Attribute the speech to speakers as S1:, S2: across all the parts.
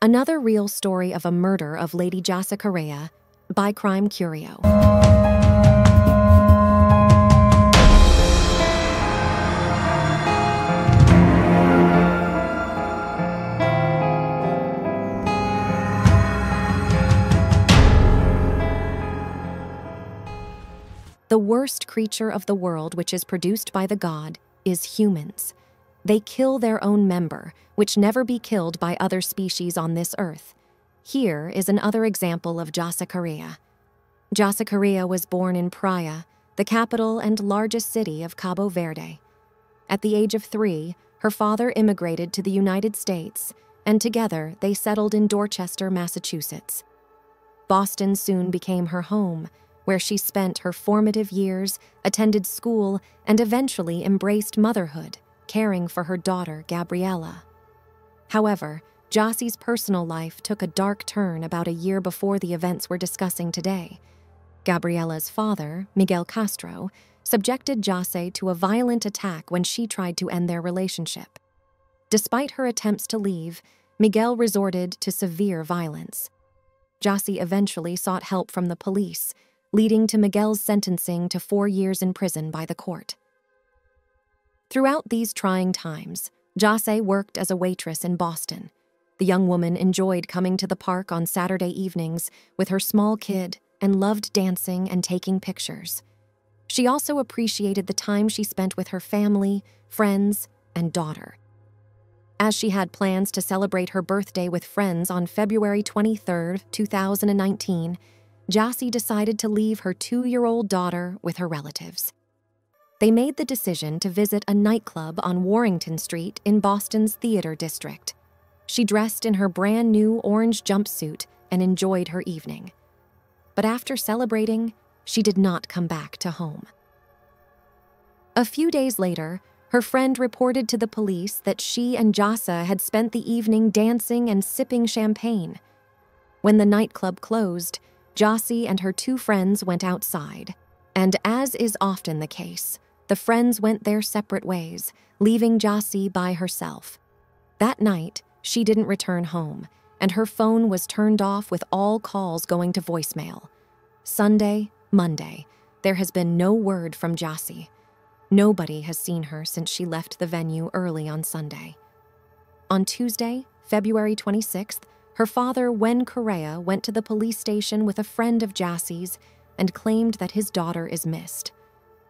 S1: Another real story of a murder of Lady Jassy Correia by Crime Curio. The worst creature of the world which is produced by the god is humans. They kill their own member, which never be killed by other species on this earth. Here is another example of Jassy Correia. Jassy Correia was born in Praia, the capital and largest city of Cabo Verde. At the age of 3, her father immigrated to the United States, and together they settled in Dorchester, Massachusetts. Boston soon became her home, where she spent her formative years, attended school, and eventually embraced motherhood, caring for her daughter, Gabriella. However, Jassy's personal life took a dark turn about a year before the events we're discussing today. Gabriella's father, Miguel Castro, subjected Jassy to a violent attack when she tried to end their relationship. Despite her attempts to leave, Miguel resorted to severe violence. Jassy eventually sought help from the police, leading to Miguel's sentencing to 4 years in prison by the court. Throughout these trying times, Jassy worked as a waitress in Boston. The young woman enjoyed coming to the park on Saturday evenings with her small kid and loved dancing and taking pictures. She also appreciated the time she spent with her family, friends, and daughter. As she had plans to celebrate her birthday with friends on February 23, 2019, Jassy decided to leave her 2-year-old daughter with her relatives. They made the decision to visit a nightclub on Warrington Street in Boston's Theater District. She dressed in her brand new orange jumpsuit and enjoyed her evening. But after celebrating, she did not come back to home. A few days later, her friend reported to the police that she and Jassy had spent the evening dancing and sipping champagne. When the nightclub closed, Jassy and her 2 friends went outside, and as is often the case, the friends went their separate ways, leaving Jassy by herself. That night, she didn't return home, and her phone was turned off with all calls going to voicemail. Sunday, Monday, there has been no word from Jassy. Nobody has seen her since she left the venue early on Sunday. On Tuesday, February 26th, her father, Lewis Coleman, went to the police station with a friend of Jassy's and claimed that his daughter is missed.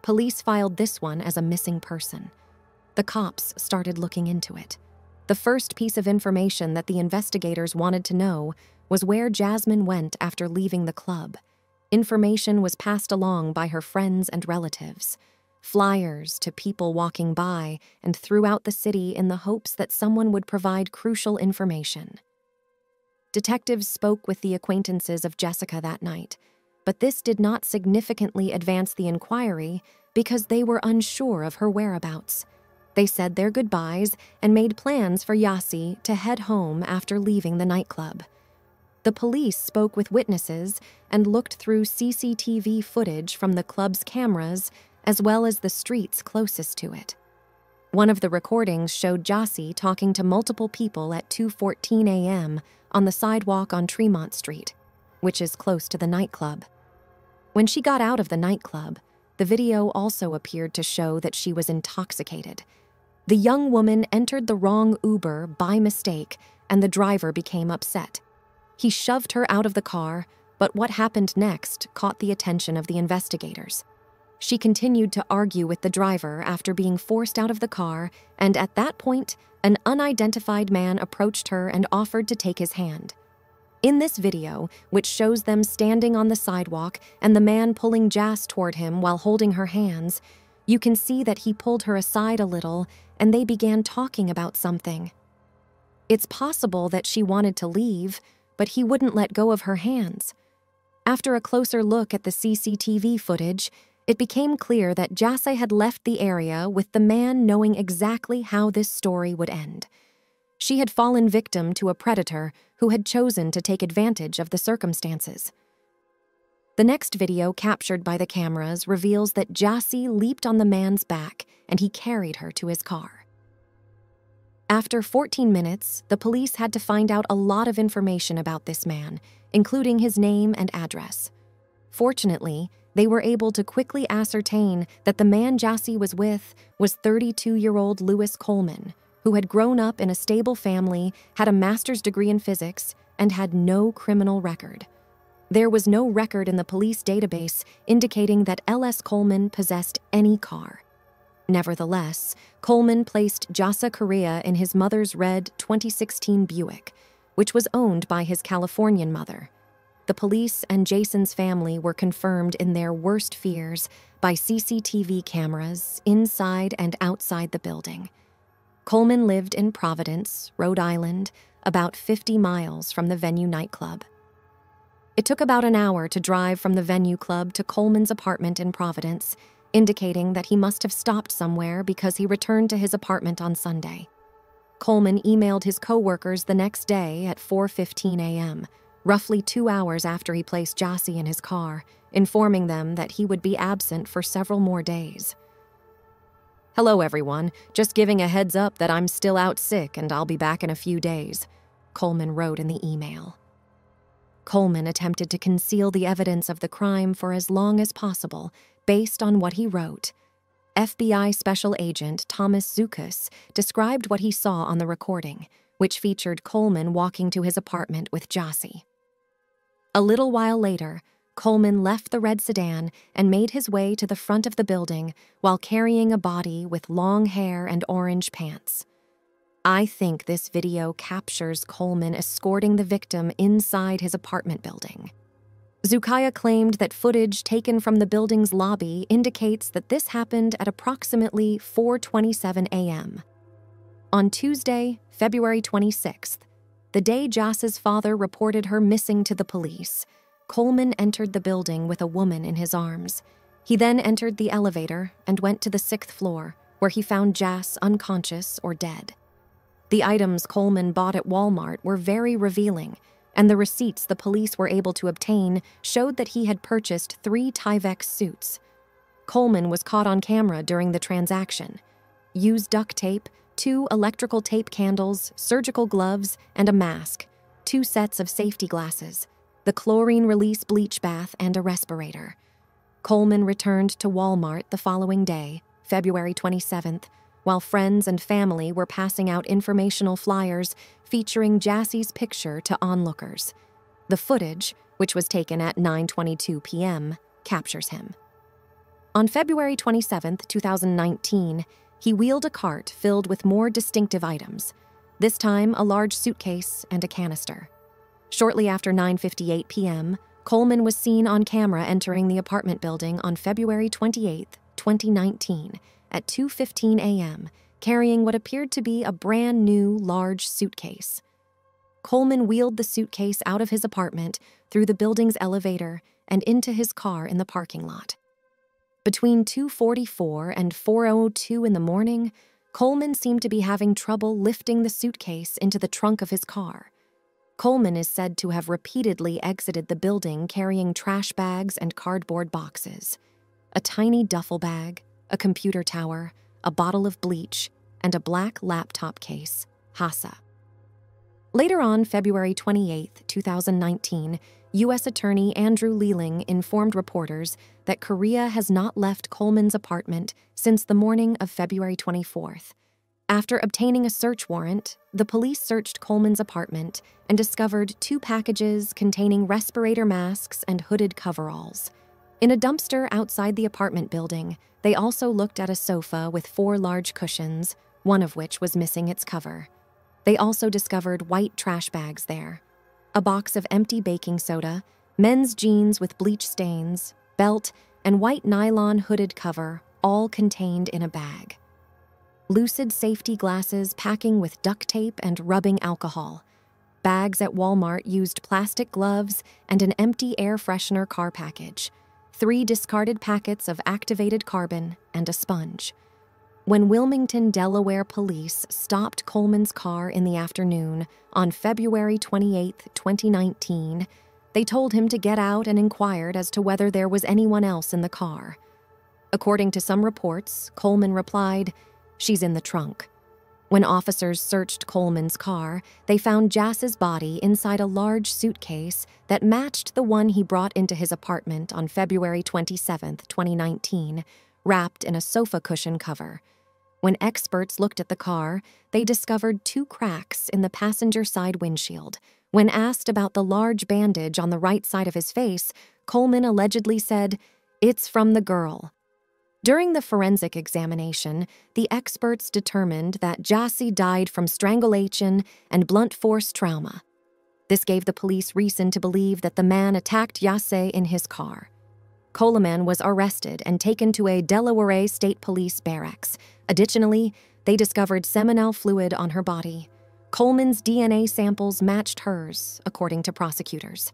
S1: Police filed this one as a missing person. The cops started looking into it. The first piece of information that the investigators wanted to know was where Jasmine went after leaving the club. Information was passed along by her friends and relatives, flyers to people walking by and throughout the city in the hopes that someone would provide crucial information. Detectives spoke with the acquaintances of Jessica that night, but this did not significantly advance the inquiry because they were unsure of her whereabouts. They said their goodbyes and made plans for Jassy to head home after leaving the nightclub. The police spoke with witnesses and looked through CCTV footage from the club's cameras as well as the streets closest to it. One of the recordings showed Jassy talking to multiple people at 2:14 a.m. on the sidewalk on Tremont Street, which is close to the nightclub. When she got out of the nightclub, the video also appeared to show that she was intoxicated. The young woman entered the wrong Uber by mistake, and the driver became upset. He shoved her out of the car, but what happened next caught the attention of the investigators. She continued to argue with the driver after being forced out of the car, and at that point, an unidentified man approached her and offered to take his hand. In this video, which shows them standing on the sidewalk and the man pulling Jass toward him while holding her hands, you can see that he pulled her aside a little and they began talking about something. It's possible that she wanted to leave, but he wouldn't let go of her hands. After a closer look at the CCTV footage, it became clear that Jassy had left the area with the man knowing exactly how this story would end. She had fallen victim to a predator who had chosen to take advantage of the circumstances. The next video captured by the cameras reveals that Jassy leaped on the man's back and he carried her to his car. After 14 minutes, the police had to find out a lot of information about this man, including his name and address. Fortunately, they were able to quickly ascertain that the man Jassy was with was 32-year-old Lewis Coleman, who had grown up in a stable family, had a master's degree in physics, and had no criminal record. There was no record in the police database indicating that L.S. Coleman possessed any car. Nevertheless, Coleman placed Jassy Correia in his mother's red 2016 Buick, which was owned by his Californian mother. The police and Jason's family were confirmed in their worst fears by CCTV cameras inside and outside the building. Coleman lived in Providence, Rhode Island, about 50 miles from the venue nightclub. It took about an hour to drive from the venue club to Coleman's apartment in Providence, indicating that he must have stopped somewhere because he returned to his apartment on Sunday. Coleman emailed his co-workers the next day at 4:15 a.m., roughly 2 hours after he placed Jassy in his car, informing them that he would be absent for several more days. "Hello, everyone. Just giving a heads up that I'm still out sick and I'll be back in a few days," Coleman wrote in the email. Coleman attempted to conceal the evidence of the crime for as long as possible, based on what he wrote. FBI Special Agent Thomas Zukas described what he saw on the recording, which featured Coleman walking to his apartment with Jassy. A little while later, Coleman left the red sedan and made his way to the front of the building while carrying a body with long hair and orange pants. I think this video captures Coleman escorting the victim inside his apartment building. Zucaya claimed that footage taken from the building's lobby indicates that this happened at approximately 4:27 a.m. On Tuesday, February 26th, the day Jassy's father reported her missing to the police, Coleman entered the building with a woman in his arms. He then entered the elevator and went to the 6th floor, where he found Jass unconscious or dead. The items Coleman bought at Walmart were very revealing, and the receipts the police were able to obtain showed that he had purchased 3 Tyvek suits. Coleman was caught on camera during the transaction. Used duct tape, 2 electrical tape candles, surgical gloves, and a mask, 2 sets of safety glasses, the chlorine release bleach bath, and a respirator. Coleman returned to Walmart the following day, February 27th, while friends and family were passing out informational flyers featuring Jassy's picture to onlookers. The footage, which was taken at 9:22 p.m., captures him. On February 27, 2019, he wheeled a cart filled with more distinctive items, this time a large suitcase and a canister. Shortly after 9:58 p.m., Coleman was seen on camera entering the apartment building on February 28, 2019, at 2:15 a.m., carrying what appeared to be a brand new large suitcase. Coleman wheeled the suitcase out of his apartment, through the building's elevator, and into his car in the parking lot. Between 2:44 and 4:02 in the morning, Coleman seemed to be having trouble lifting the suitcase into the trunk of his car. Coleman is said to have repeatedly exited the building carrying trash bags and cardboard boxes, a tiny duffel bag, a computer tower, a bottle of bleach, and a black laptop case, Hassa. Later on February 28, 2019, U.S. Attorney Andrew Leland informed reporters that Correia has not left Coleman's apartment since the morning of February 24th. After obtaining a search warrant, the police searched Coleman's apartment and discovered 2 packages containing respirator masks and hooded coveralls. In a dumpster outside the apartment building, they also looked at a sofa with 4 large cushions, one of which was missing its cover. They also discovered white trash bags there, a box of empty baking soda, men's jeans with bleach stains, belt, and white nylon hooded cover, all contained in a bag. Lucid safety glasses packing with duct tape and rubbing alcohol. Bags at Walmart used plastic gloves and an empty air freshener car package. 3 discarded packets of activated carbon, and a sponge. When Wilmington, Delaware police stopped Coleman's car in the afternoon on February 28, 2019, they told him to get out and inquired as to whether there was anyone else in the car. According to some reports, Coleman replied, "She's in the trunk." When officers searched Coleman's car, they found Jass's body inside a large suitcase that matched the one he brought into his apartment on February 27, 2019, wrapped in a sofa cushion cover. When experts looked at the car, they discovered 2 cracks in the passenger side windshield. When asked about the large bandage on the right side of his face, Coleman allegedly said, "It's from the girl." During the forensic examination, the experts determined that Jassy died from strangulation and blunt force trauma. This gave the police reason to believe that the man attacked Jassy in his car. Coleman was arrested and taken to a Delaware State Police barracks. Additionally, they discovered seminal fluid on her body. Coleman's DNA samples matched hers, according to prosecutors.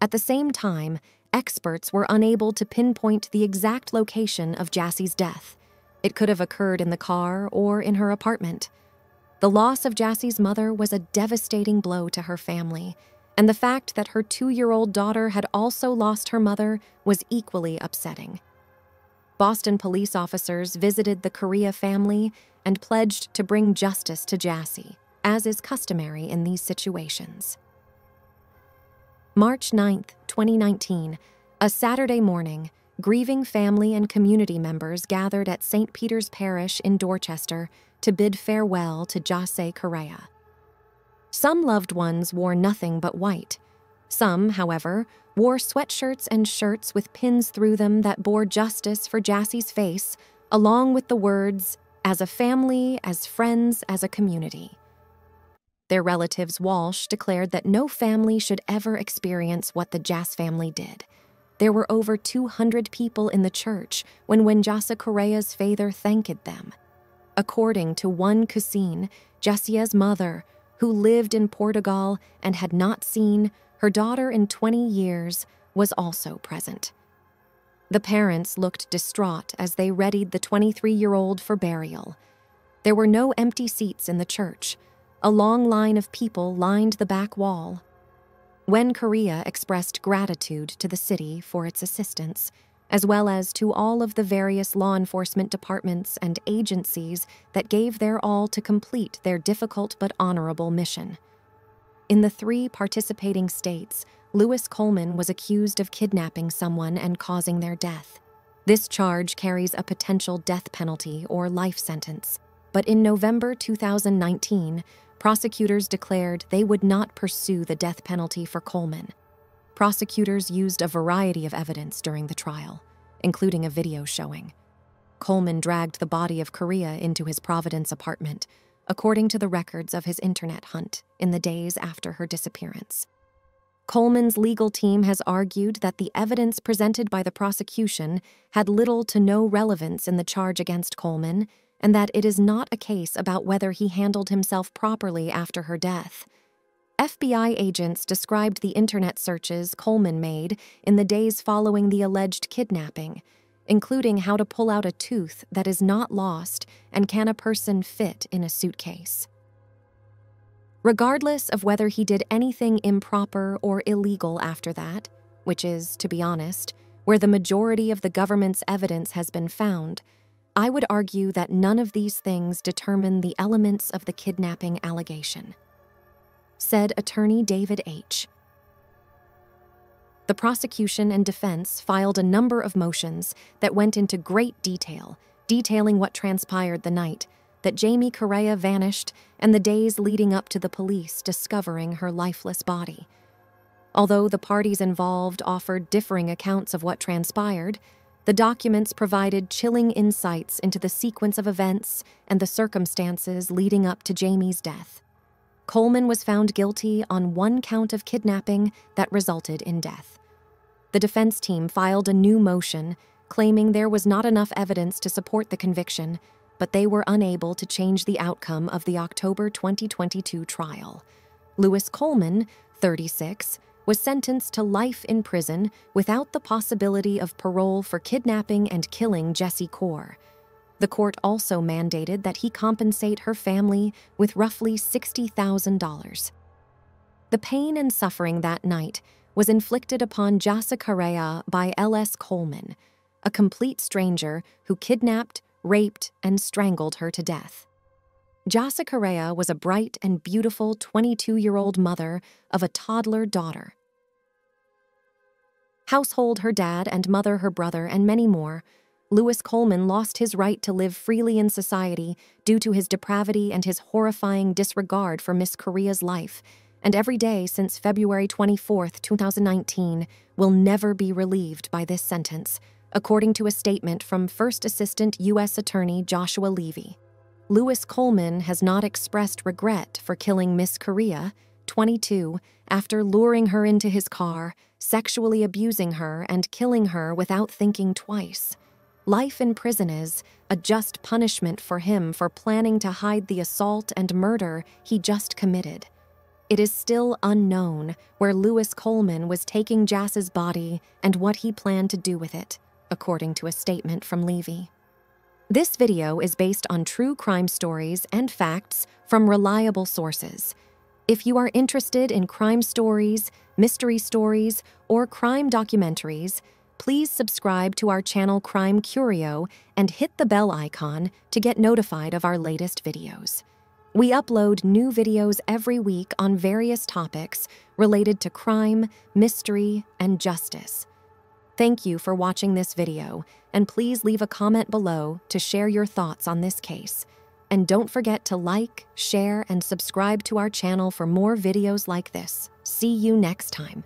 S1: At the same time, experts were unable to pinpoint the exact location of Jassy's death. It could have occurred in the car or in her apartment. The loss of Jassy's mother was a devastating blow to her family, and the fact that her 2-year-old daughter had also lost her mother was equally upsetting. Boston police officers visited the Correia family and pledged to bring justice to Jassy, as is customary in these situations. March 9, 2019, a Saturday morning, grieving family and community members gathered at St. Peter's Parish in Dorchester to bid farewell to Jassy Correia. Some loved ones wore nothing but white. Some, however, wore sweatshirts and shirts with pins through them that bore justice for Jassy's face, along with the words, "As a family, as friends, as a community." Their relatives Walsh declared that no family should ever experience what the Jass family did. There were over 200 people in the church when Jassy Correia's father thanked them. According to one cousine, Jassy's mother, who lived in Portugal and had not seen her daughter in 20 years, was also present. The parents looked distraught as they readied the 23-year-old for burial. There were no empty seats in the church. A long line of people lined the back wall. When Curio expressed gratitude to the city for its assistance, as well as to all of the various law enforcement departments and agencies that gave their all to complete their difficult but honorable mission. In the 3 participating states, Lewis Coleman was accused of kidnapping someone and causing their death. This charge carries a potential death penalty or life sentence, but in November 2019, prosecutors declared they would not pursue the death penalty for Coleman. Prosecutors used a variety of evidence during the trial, including a video showing. Coleman dragged the body of Curio into his Providence apartment, according to the records of his internet hunt in the days after her disappearance. Coleman's legal team has argued that the evidence presented by the prosecution had little to no relevance in the charge against Coleman, and that it is not a case about whether he handled himself properly after her death. FBI agents described the internet searches Coleman made in the days following the alleged kidnapping, including how to pull out a tooth that is not lost and can a person fit in a suitcase. Regardless of whether he did anything improper or illegal after that, which is, to be honest, where the majority of the government's evidence has been found, I would argue that none of these things determine the elements of the kidnapping allegation, said attorney David H. The prosecution and defense filed a number of motions that went into great detail, detailing what transpired the night that Jassy Correia vanished and the days leading up to the police discovering her lifeless body. Although the parties involved offered differing accounts of what transpired, the documents provided chilling insights into the sequence of events and the circumstances leading up to Jamie's death. Coleman was found guilty on 1 count of kidnapping that resulted in death. The defense team filed a new motion, claiming there was not enough evidence to support the conviction, but they were unable to change the outcome of the October 2022 trial. Lewis Coleman, 36, was sentenced to life in prison without the possibility of parole for kidnapping and killing Jassy Correia. The court also mandated that he compensate her family with roughly $60,000. The pain and suffering that night was inflicted upon Jassy Correia by Lewis Coleman, a complete stranger who kidnapped, raped, and strangled her to death. Jassy Correia was a bright and beautiful 22-year-old mother of a toddler daughter. Household her dad and mother her brother and many more, Lewis Coleman lost his right to live freely in society due to his depravity and his horrifying disregard for Miss Correia's life, and every day since February 24, 2019, will never be relieved by this sentence, according to a statement from First Assistant U.S. Attorney Joshua Levy. Lewis Coleman has not expressed regret for killing Miss Correia, 22, after luring her into his car, sexually abusing her, and killing her without thinking twice. Life in prison is a just punishment for him for planning to hide the assault and murder he just committed. It is still unknown where Lewis Coleman was taking Jassy's body and what he planned to do with it, according to a statement from Levy. This video is based on true crime stories and facts from reliable sources. If you are interested in crime stories, mystery stories, or crime documentaries, please subscribe to our channel Crime Curio and hit the bell icon to get notified of our latest videos. We upload new videos every week on various topics related to crime, mystery, and justice. Thank you for watching this video, and please leave a comment below to share your thoughts on this case. And don't forget to like, share, and subscribe to our channel for more videos like this. See you next time.